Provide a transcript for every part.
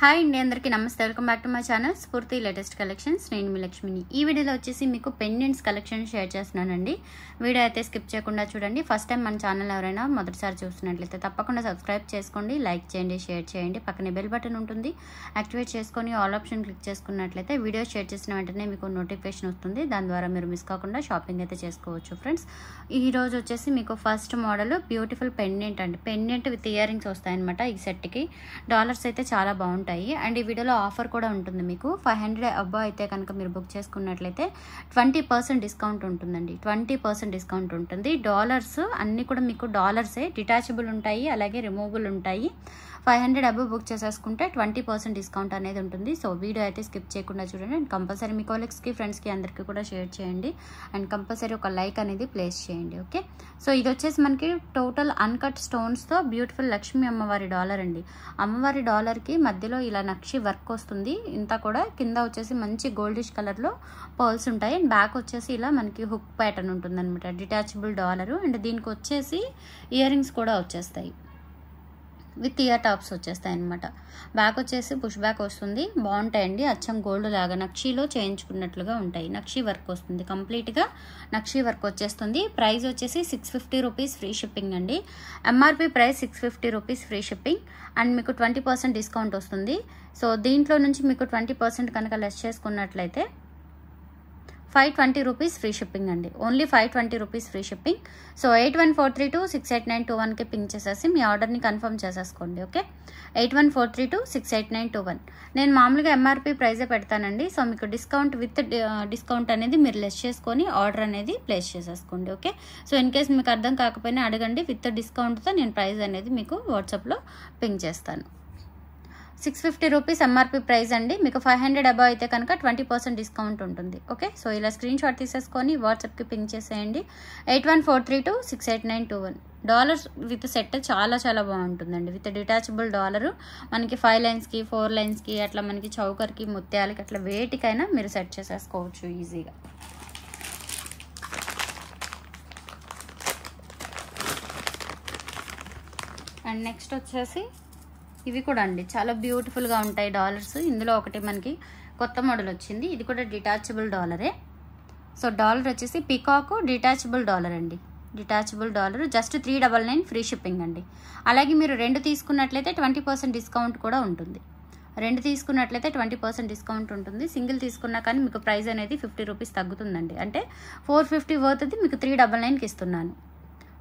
Hi అండి, అందరికీ నమస్తే. Welcome back to my channel స్ఫూర్తి లేటెస్ట్ కలెక్షన్స్. నేను మీ లక్ష్మిని. ఈ వీడియోలో వచ్చేసి మీకు పెండెంట్స్ కలెక్షన్ షేర్ చేస్తున్నానండి. వీడియో అయితే స్కిప్ చేయకుండా చూడండి. ఫస్ట్ టైం మన ఛానల్ ఎవరైనా మొదటిసారి చూస్తున్నట్లయితే తప్పకుండా సబ్స్క్రైబ్ చేసుకోండి, లైక్ చేయండి, షేర్ చేయండి. పక్కనే బెల్ బటన్ ఉంటుంది, యాక్టివేట్ చేసుకొని ఆల్ ఆప్షన్ క్లిక్ చేసుకున్నట్లయితే వీడియో షేర్ చేసిన వెంటనే మీకు నోటిఫికేషన్ వస్తుంది. దాని ద్వారా మీరు మిస్ కాకుండా షాపింగ్ అయితే చేసుకోవచ్చు ఫ్రెండ్స్. ఈ రోజు వచ్చేసి మీకు ఫస్ట్ మోడల్ బ్యూటిఫుల్ పెండెంట్ అండి. పెండెంట్ విత్ ఇయర్ రింగ్స్ వస్తాయన్నమాట. ఈ సెట్కి డాలర్స్ అయితే చాలా బాగుంటాయి. అండ్ ఈ వీడియోలో ఆఫర్ కూడా ఉంటుంది. మీకు 500 అబ్బా అయితే కనుక మీరు బుక్ చేసుకున్నట్లయితే 20% డిస్కౌంట్ ఉంటుందండి. 20% డిస్కౌంట్ ఉంటుంది. డాలర్స్ అన్నీ కూడా మీకు డాలర్సే, డిటాచబుల్ ఉంటాయి, అలాగే రిమూవబుల్ ఉంటాయి. 500 అబ్బో బుక్ చేసేసుకుంటే 20% డిస్కౌంట్ అనేది ఉంటుంది. సో వీడియో అయితే స్కిప్ చేయకుండా చూడండి. అండ్ కంపల్సరీ మీ కొలీగ్స్కి, ఫ్రెండ్స్కి అందరికీ కూడా షేర్ చేయండి. అండ్ కంపల్సరీ ఒక లైక్ అనేది ప్లేస్ చేయండి. ఓకే, సో ఇది వచ్చేసి మనకి టోటల్ అన్కట్ స్టోన్స్తో బ్యూటిఫుల్ లక్ష్మీ అమ్మవారి డాలర్ అండి. అమ్మవారి డాలర్కి మధ్యలో ఇలా నక్షి వర్క్ వస్తుంది. ఇంత కూడా కింద వచ్చేసి మంచి గోల్డిష్ కలర్లో పర్ల్స్ ఉంటాయి. అండ్ బ్యాక్ వచ్చేసి ఇలా మనకి హుక్ ప్యాటర్న్ ఉంటుంది అనమాట. Detachable dollar. అండ్ దీనికి వచ్చేసి ఇయర్ రింగ్స్ కూడా వచ్చేస్తాయి, విత్ ఇయర్ టాప్స్ వచ్చేస్తాయి అనమాట. బ్యాక్ వచ్చేసి పుష్ బ్యాక్ వస్తుంది. బాగుంటాయండి. అచ్చం గోల్డ్ లాగా నక్షీలో చేయించుకున్నట్లుగా ఉంటాయి. నక్షీ వర్క్ వస్తుంది, కంప్లీట్గా నక్షీ వర్క్ వచ్చేస్తుంది. ప్రైస్ వచ్చేసి 650 రూపీస్ ఫ్రీ షిప్పింగ్ అండి. MRP price 650 rupees free shipping. And మీకు 20% డిస్కౌంట్ వస్తుంది. సో దీంట్లో నుంచి మీకు 20% కనుక లెస్ చేసుకున్నట్లయితే 520 రూపీస్ ఫ్రీ షిప్పింగ్ అండి. Only 520 rupees free shipping. So 8143268921కి పింక్ చేసేసి మీ ఆర్డర్ని కన్ఫర్మ్ చేసేసుకోండి. ఓకే, 8143268921. నేను మామూలుగా ఎంఆర్పి ప్రైజే పెడతానండి. సో మీకు డిస్కౌంట్ విత్ డిస్కౌంట్ అనేది మీరు లెస్ చేసుకొని ఆర్డర్ అనేది ప్లేస్ చేసేసుకోండి. ఓకే, సో ఇన్ కేస్ మీకు అర్థం కాకపోయినా అడగండి. విత్ డిస్కౌంట్తో నేను ప్రైస్ అనేది మీకు వాట్సాప్లో పింక్ చేస్తాను. 650 రూపీస్ ఎంఆర్పి ప్రైస్ అండి. మీకు 500 అబౌవ్ అయితే కనుక 20% డిస్కౌంట్ ఉంటుంది. ఓకే, సో ఇలా స్క్రీన్ షాట్ తీసేసుకొని వాట్సాప్కి పింక్ చేసేయండి. 8143268921. డాలర్స్ విత్ సెట్ చాలా చాలా బాగుంటుందండి. విత్ డిటాచబుల్ డాలరు మనకి 5 లైన్స్కి 4 లైన్స్కి అట్లా మనకి చౌకర్కి ముత్యాలకి అట్లా వేటికైనా మీరు సెట్ చేసేసుకోవచ్చు ఈజీగా. అండ్ నెక్స్ట్ వచ్చేసి ఇవి కూడా అండి చాలా బ్యూటిఫుల్గా ఉంటాయి డాలర్స్. ఇందులో ఒకటి మనకి కొత్త మోడల్ వచ్చింది. ఇది కూడా డిటాచబుల్ డాలరే. సో డాలర్ వచ్చేసి పికాక్ డిటాచబుల్ డాలర్ అండి. Detachable dollar just 399 free shipping అండి. అలాగే మీరు 2 తీసుకున్నట్లయితే 20% డిస్కౌంట్ కూడా ఉంటుంది. 2 తీసుకున్నట్లయితే 20% డిస్కౌంట్ ఉంటుంది. సింగిల్ తీసుకున్నా కానీ మీకు ప్రైస్ అనేది 50 రూపీస్ తగ్గుతుందండి. అంటే 450 వర్త్ది మీకు 399కి ఇస్తున్నాను.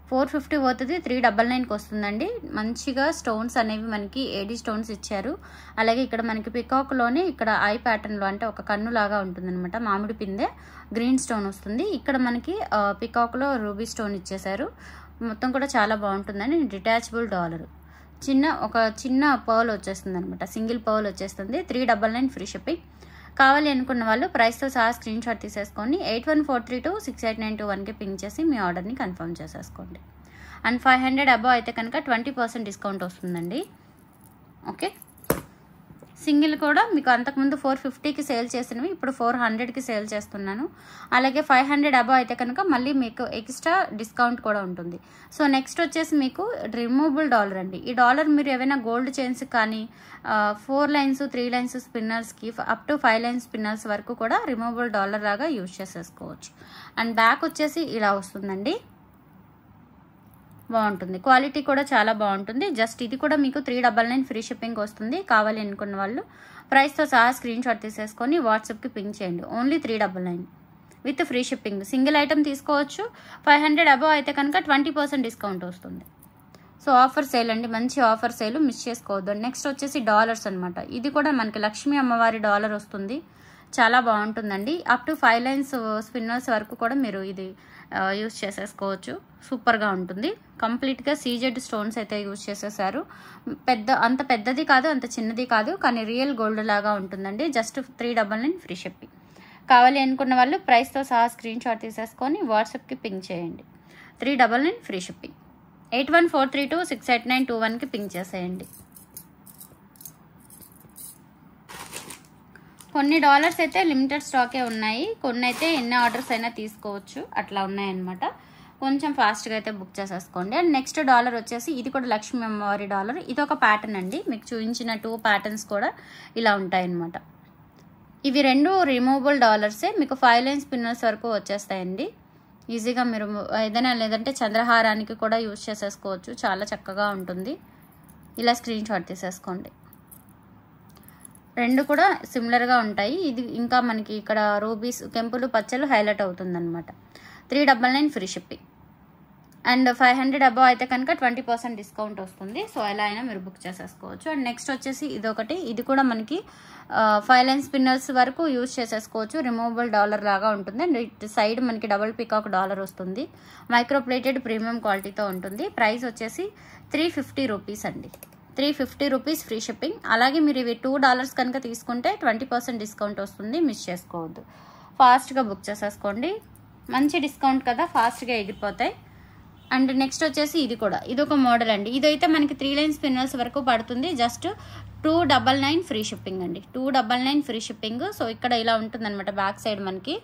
450 వర్త్ది 399కి వస్తుందండి. మంచిగా స్టోన్స్ అనేవి మనకి ఏడీ స్టోన్స్ ఇచ్చారు. అలాగే ఇక్కడ మనకి పికాక్లోనే ఇక్కడ ఐ ప్యాటర్న్లో అంటే ఒక కన్ను లాగా ఉంటుందన్నమాట. మామిడి పిందె గ్రీన్ స్టోన్ వస్తుంది. ఇక్కడ మనకి పికాక్లో రూబీ స్టోన్ ఇచ్చేసారు. మొత్తం కూడా చాలా బాగుంటుందండి. డిటాచబుల్ డాలర్ ఒక చిన్న పర్ల్ వచ్చేస్తుంది అనమాట. సింగిల్ పర్ల్ వచ్చేస్తుంది. 399 ఫ్రీ షిప్పింగ్. కావాలి అనుకున్న వాళ్ళు ప్రైస్తో సహా స్క్రీన్ షాట్ తీసేసుకొని 8143268921కి పింక్ చేసి మీ ఆర్డర్ని కన్ఫర్మ్ చేసేసుకోండి. అండ్ 500 అబౌవ్ అయితే కనుక 20% డిస్కౌంట్ వస్తుందండి. ఓకే, సింగిల్ కూడా మీకు అంతకుముందు 450కి సేల్ చేసినవి ఇప్పుడు 400కి సేల్ చేస్తున్నాను. అలాగే 500 అబౌవ్ అయితే కనుక మళ్ళీ మీకు ఎక్స్ట్రా డిస్కౌంట్ కూడా ఉంటుంది. సో నెక్స్ట్ వచ్చేసి మీకు రిమూవబుల్ డాలర్ అండి. ఈ డాలర్ మీరు ఏవైనా గోల్డ్ చైన్స్ కానీ 4 లైన్స్ 3 లైన్స్ స్పిన్నర్స్కి అప్ టు 5 లైన్స్ స్పిన్నర్స్ వరకు కూడా రిమూవబుల్ డాలర్ లాగా యూజ్ చేసేసుకోవచ్చు. అండ్ బ్యాక్ వచ్చేసి ఇలా వస్తుందండి. బాగుంటుంది. క్వాలిటీ కూడా చాలా బాగుంటుంది. జస్ట్ ఇది కూడా మీకు 399 ఫ్రీ షిప్పింగ్ వస్తుంది. కావాలి అనుకున్న వాళ్ళు ప్రైస్తో సహా స్క్రీన్ షాట్ తీసేసుకొని వాట్సాప్కి పింక్ చేయండి. Only 399 with free shipping. Single item తీసుకోవచ్చు. 500 అబౌవ్ అయితే కనుక 20% డిస్కౌంట్ వస్తుంది. సో ఆఫర్ సేల్ అండి, మంచి ఆఫర్ సేల్, మిస్ చేసుకోవద్దు. నెక్స్ట్ వచ్చేసి డాలర్స్ అనమాట. ఇది కూడా మనకి లక్ష్మీ అమ్మవారి డాలర్ వస్తుంది. చాలా బాగుంటుందండి. అప్ టు 5 లైన్స్ స్పిన్నర్స్ వరకు కూడా మీరు ఇది యూజ్ చేసేసుకోవచ్చు. సూపర్గా ఉంటుంది. కంప్లీట్గా సీజెడ్ స్టోన్స్ అయితే యూజ్ చేసేసారు. అంత పెద్దది కాదు, అంత చిన్నది కాదు, కానీ రియల్ గోల్డ్ లాగా ఉంటుందండి. Just 399 free shipping. కావాలి అనుకున్న వాళ్ళు ప్రైస్తో సహా స్క్రీన్ షాట్ తీసేసుకొని వాట్సాప్కి పింక్ చేయండి. 399 ఫ్రీ షిప్పింగ్. 8143268921కి పింక్ చేసేయండి. కొన్ని డాలర్స్ అయితే లిమిటెడ్ స్టాకే ఉన్నాయి. కొన్ని అయితే ఎన్ని ఆర్డర్స్ అయినా తీసుకోవచ్చు, అట్లా ఉన్నాయన్నమాట. కొంచెం ఫాస్ట్గా అయితే బుక్ చేసేసుకోండి. అండ్ నెక్స్ట్ డాలర్ వచ్చేసి ఇది కూడా లక్ష్మీ అమ్మవారి డాలర్. ఇది ఒక ప్యాటర్న్ అండి. మీకు చూపించిన 2 ప్యాటర్న్స్ కూడా ఇలా ఉంటాయన్నమాట. ఇవి 2 రిమూవబుల్ డాలర్సే. మీకు 5 లైన్ స్పిన్నర్స్ వరకు వచ్చేస్తాయండి. ఈజీగా మీరు ఏదైనా లేదంటే చంద్రహారానికి కూడా యూజ్ చేసేసుకోవచ్చు. చాలా చక్కగా ఉంటుంది. ఇలా స్క్రీన్ షాట్ తీసేసుకోండి. 2 కూడా సిమిలర్గా ఉంటాయి. ఇది ఇంకా మనకి ఇక్కడ రూబీస్ కెంపులు పచ్చలు హైలైట్ అవుతుందన్నమాట. 399 ఫ్రీ షిప్పింగ్. అండ్ 500 అబవ్ అయితే కనుక 20% డిస్కౌంట్ వస్తుంది. సో ఎలా అయినా మీరు బుక్ చేసేసుకోవచ్చు. అండ్ నెక్స్ట్ వచ్చేసి ఇదొకటి. ఇది కూడా మనకి 5 లైన్ స్పిన్నర్స్ వరకు యూజ్ చేసేసుకోవచ్చు. రిమూవబుల్ డాలర్ లాగా ఉంటుంది. అండ్ ఇటు సైడ్ మనకి డబుల్ పికాక్ డాలర్ వస్తుంది. మైక్రో ప్లేటెడ్ ప్రీమియం క్వాలిటీతో ఉంటుంది. ప్రైస్ వచ్చేసి 350 రూపీస్ అండి. 350 రూపీస్ ఫ్రీ షిప్పింగ్. అలాగే మీరు ఇవి $2 కనుక తీసుకుంటే 20% డిస్కౌంట్ వస్తుంది. మిస్ చేసుకోవద్దు. ఫాస్ట్గా బుక్ చేసేసుకోండి. మంచి డిస్కౌంట్ కదా, ఫాస్ట్గా ఎగిరిపోతాయి. అండ్ నెక్స్ట్ వచ్చేసి ఇది కూడా ఇదొక మోడల్ అండి. ఇదైతే మనకి 3 లైన్ స్పిన్నర్స్ వరకు పడుతుంది. జస్ట్ 299 ఫ్రీ షిప్పింగ్ అండి. 299 ఫ్రీ షిప్పింగ్. సో ఇక్కడ ఇలా ఉంటుందన్నమాట. బ్యాక్ సైడ్ మనకి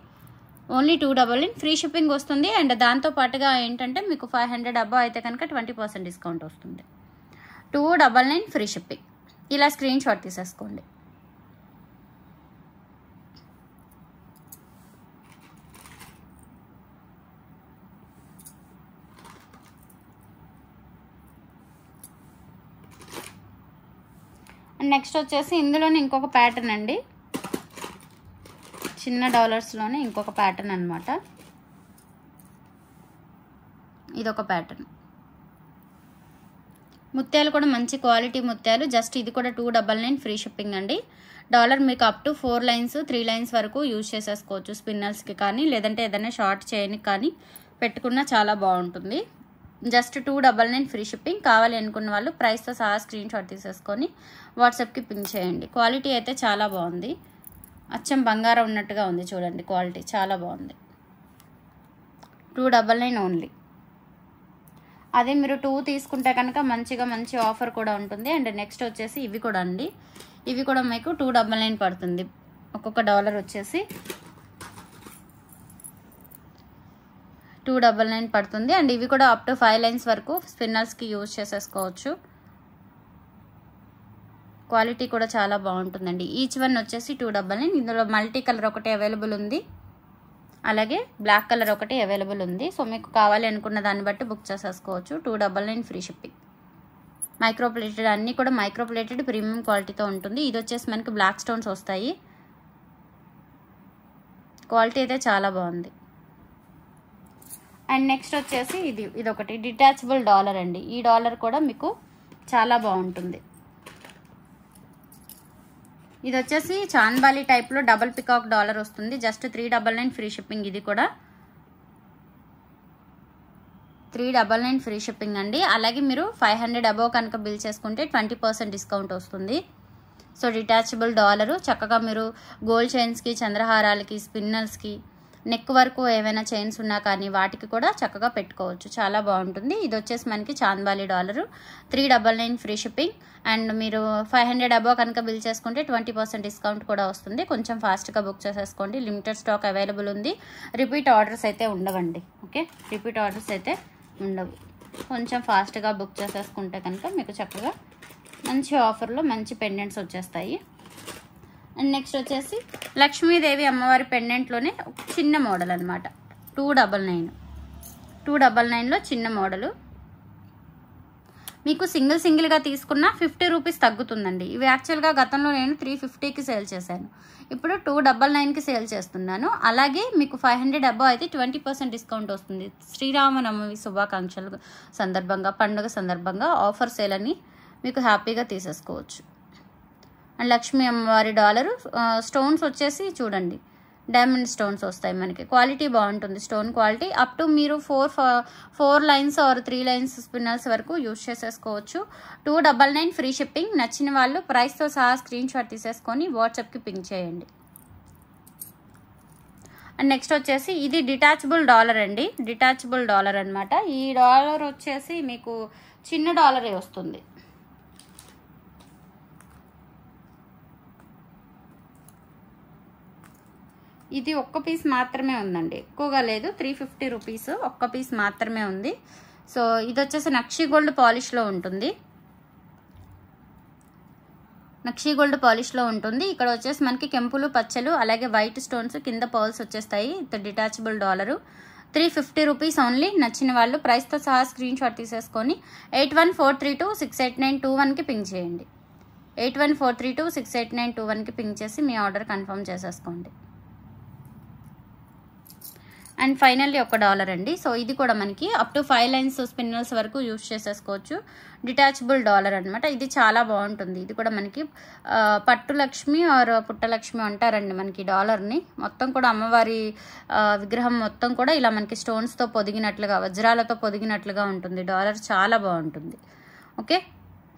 ఓన్లీ 299 ఫ్రీ షిప్పింగ్ వస్తుంది. అండ్ దాంతో పాటుగా ఏంటంటే మీకు 500 అబవ్ అయితే కనుక 20% డిస్కౌంట్ వస్తుంది. 299 ఫ్రీ షిప్పింగ్. ఇలా స్క్రీన్ షాట్ తీసేసుకోండి. నెక్స్ట్ వచ్చేసి ఇందులోనే ఇంకొక ప్యాటర్న్ అండి. చిన్న డాలర్స్లోనే ఇంకొక ప్యాటర్న్ అనమాట. ఇదొక ప్యాటర్న్. ముత్యాలు కూడా మంచి క్వాలిటీ ముత్యాలు. జస్ట్ ఇది కూడా 299 ఫ్రీ షిప్పింగ్ అండి. డాలర్ మీకు అప్ టు 4 లైన్స్ 3 లైన్స్ వరకు యూజ్ చేసేసుకోవచ్చు. స్పిన్నర్స్కి కానీ లేదంటే ఏదైనా షార్ట్ చేయడానికి కానీ పెట్టుకున్నా చాలా బాగుంటుంది. Just 299 free shipping. కావాలి అనుకున్న వాళ్ళు ప్రైస్తో సహా స్క్రీన్ షాట్ తీసేసుకొని వాట్సాప్కి పింక్ చేయండి. క్వాలిటీ అయితే చాలా బాగుంది. అచ్చం బంగారం ఉన్నట్టుగా ఉంది చూడండి. క్వాలిటీ చాలా బాగుంది. 299 ఓన్లీ. అదే మీరు 2 తీసుకుంటే కనుక మంచి ఆఫర్ కూడా ఉంటుంది. అండ్ నెక్స్ట్ వచ్చేసి ఇవి కూడా అండి. ఇవి కూడా మీకు 299 పడుతుంది. ఒక్కొక్క డాలర్ వచ్చేసి 299 పడుతుంది. అండ్ ఇవి కూడా అప్ టు 5 లైన్స్ వరకు స్పిన్నర్స్కి యూజ్ చేసేసుకోవచ్చు. క్వాలిటీ కూడా చాలా బాగుంటుందండి. ఈచ్ వన్ వచ్చేసి 299. ఇందులో మల్టీ కలర్ ఒకటి అవైలబుల్ ఉంది. అలాగే బ్లాక్ కలర్ ఒకటి అవైలబుల్ ఉంది. సో మీకు కావాలి అనుకున్న దాన్ని బట్టి బుక్ చేసేసుకోవచ్చు. 299 ఫ్రీ షిప్పింగ్. మైక్రో ప్లేటెడ్ అన్నీ కూడా మైక్రో ప్లేటెడ్ ప్రీమియం క్వాలిటీతో ఉంటుంది. ఇది వచ్చేసి మనకి బ్లాక్ స్టోన్స్ వస్తాయి. క్వాలిటీ అయితే చాలా బాగుంది. అండ్ నెక్స్ట్ వచ్చేసి ఇదొకటి డిటాచబుల్ డాలర్ అండి. ఈ డాలర్ కూడా మీకు చాలా బాగుంటుంది. ఇది వచ్చేసి చాంద్బాలి టైప్లో డబుల్ పికాక్ డాలర్ వస్తుంది. Just 399 free shipping. ఇది కూడా 399 ఫ్రీ షిప్పింగ్ అండి. అలాగే మీరు 500 అబవ్ కనుక బిల్ చేసుకుంటే 20% డిస్కౌంట్ వస్తుంది. సో డిటాచబుల్ డాలరు చక్కగా మీరు గోల్డ్ చైన్స్కి, చంద్రహారాలకి, స్పిన్నర్స్కి, నెక్ వరకు ఏమైనా చైన్స్ ఉన్నా కానీ వాటికి కూడా చక్కగా పెట్టుకోవచ్చు. చాలా బాగుంటుంది. ఇది వచ్చేసి మనకి chandbali dollar. 399 free shipping. And మీరు 500 అబవ్ కనుక బిల్ చేసుకుంటే 20% డిస్కౌంట్ కూడా వస్తుంది. కొంచెం ఫాస్ట్గా బుక్ చేసేసుకోండి. లిమిటెడ్ స్టాక్ అవైలబుల్ ఉంది. రిపీట్ ఆర్డర్స్ అయితే ఉండవండి. ఓకే, రిపీట్ ఆర్డర్స్ అయితే ఉండవు. కొంచెం ఫాస్ట్గా బుక్ చేసేసుకుంటే కనుక మీకు చక్కగా మంచి ఆఫర్లో మంచి పెండెంట్స్ వచ్చేస్తాయి. అండ్ నెక్స్ట్ వచ్చేసి లక్ష్మీదేవి అమ్మవారి పెండెంట్లోనే చిన్న మోడల్ అనమాట. 299లో చిన్న మోడలు. మీకు సింగిల్గా తీసుకున్న 50 రూపీస్ తగ్గుతుందండి. ఇవి యాక్చువల్గా గతంలో నేను 350కి సేల్ చేశాను. ఇప్పుడు 299కి సేల్ చేస్తున్నాను. అలాగే మీకు 500 అబవ్ అయితే 20% డిస్కౌంట్ వస్తుంది. శ్రీరామనవమి శుభాకాంక్షలు సందర్భంగా, పండుగ సందర్భంగా ఆఫర్ సేల్ అని మీకు హ్యాపీగా తీసేసుకోవచ్చు. అండ్ లక్ష్మీ అమ్మవారి డాలరు. స్టోన్స్ వచ్చేసి చూడండి, డైమండ్ స్టోన్స్ వస్తాయి మనకి. క్వాలిటీ బాగుంటుంది. స్టోన్ క్వాలిటీ అప్ టు మీరు 4 లైన్స్ ఆర్ 3 లైన్స్ స్పిన్నర్స్ వరకు యూజ్ చేసేసుకోవచ్చు. 299 ఫ్రీ షిప్పింగ్. నచ్చిన వాళ్ళు ప్రైస్తో సహా స్క్రీన్ షాట్ తీసేసుకొని వాట్సాప్కి పింక్ చేయండి. అండ్ నెక్స్ట్ వచ్చేసి ఇది డిటాచబుల్ డాలర్ అండి. డిటాచబుల్ డాలర్ అనమాట. ఈ డాలర్ వచ్చేసి మీకు చిన్న డాలరే వస్తుంది. ఇది ఒక్క పీస్ మాత్రమే ఉందండి, ఎక్కువగా లేదు. 350 రూపీస్ ఒక్క పీస్ మాత్రమే ఉంది. సో ఇది వచ్చేసి నక్షి గోల్డ్ పాలిష్లో ఉంటుంది. నక్షి గోల్డ్ పాలిష్లో ఉంటుంది. ఇక్కడ వచ్చేసి మనకి కెంపులు పచ్చలు అలాగే వైట్ స్టోన్స్ కింద పర్ల్స్ వచ్చేస్తాయి. Detachable dollar. 350 rupees only. నచ్చిన వాళ్ళు ప్రైస్తో సహా స్క్రీన్ షాట్ తీసేసుకొని 8143268921కి పింక్ చేయండి. 8143268921కి పింక్ చేసి మీ ఆర్డర్ కన్ఫర్మ్ చేసేసుకోండి. అండ్ ఫైనల్లీ $1 అండి. సో ఇది కూడా మనకి అప్ టు 5 లైన్స్ స్పిన్నల్స్ వరకు యూజ్ చేసేసుకోవచ్చు. డిటాచబుల్ డాలర్ అనమాట. ఇది చాలా బాగుంటుంది. ఇది కూడా మనకి పట్టు లక్ష్మి ఆర్ పుట్టలక్ష్మి అంటారండి మనకి డాలర్ని. మొత్తం కూడా అమ్మవారి విగ్రహం మొత్తం కూడా ఇలా మనకి స్టోన్స్తో పొదిగినట్లుగా వజ్రాలతో పొదిగినట్లుగా ఉంటుంది. డాలర్ చాలా బాగుంటుంది. ఓకే,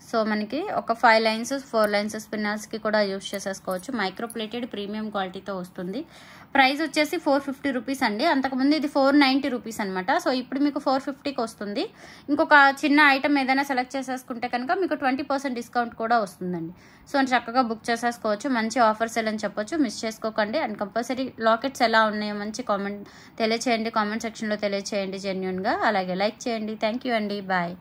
సో మనకి ఒక 5 లైన్స్ 4 లైన్స్ స్పిన్నర్స్కి కూడా యూజ్ చేసేసుకోవచ్చు. మైక్రో ప్లేటెడ్ ప్రీమియం క్వాలిటీతో వస్తుంది. ప్రైస్ వచ్చేసి 450 రూపీస్ అండి. అంతకుముందు ఇది 490 రూపీస్ అనమాట. సో ఇప్పుడు మీకు 450కి వస్తుంది. ఇంకొక చిన్న ఐటమ్ ఏదైనా సెలెక్ట్ చేసేసుకుంటే కనుక మీకు 20% డిస్కౌంట్ కూడా వస్తుందండి. సో చక్కగా బుక్ చేసేసుకోవచ్చు. మంచి ఆఫర్స్ అని చెప్పొచ్చు. మిస్ చేసుకోకండి. అండ్ కంపల్సరీ లాకెట్స్ ఎలా ఉన్నాయో మంచి కామెంట్ తెలియచేయండి. కామెంట్ సెక్షన్లో తెలియచేయండి జెన్యూన్గా. అలాగే లైక్ చేయండి. థ్యాంక్ యూ అండి. బాయ్.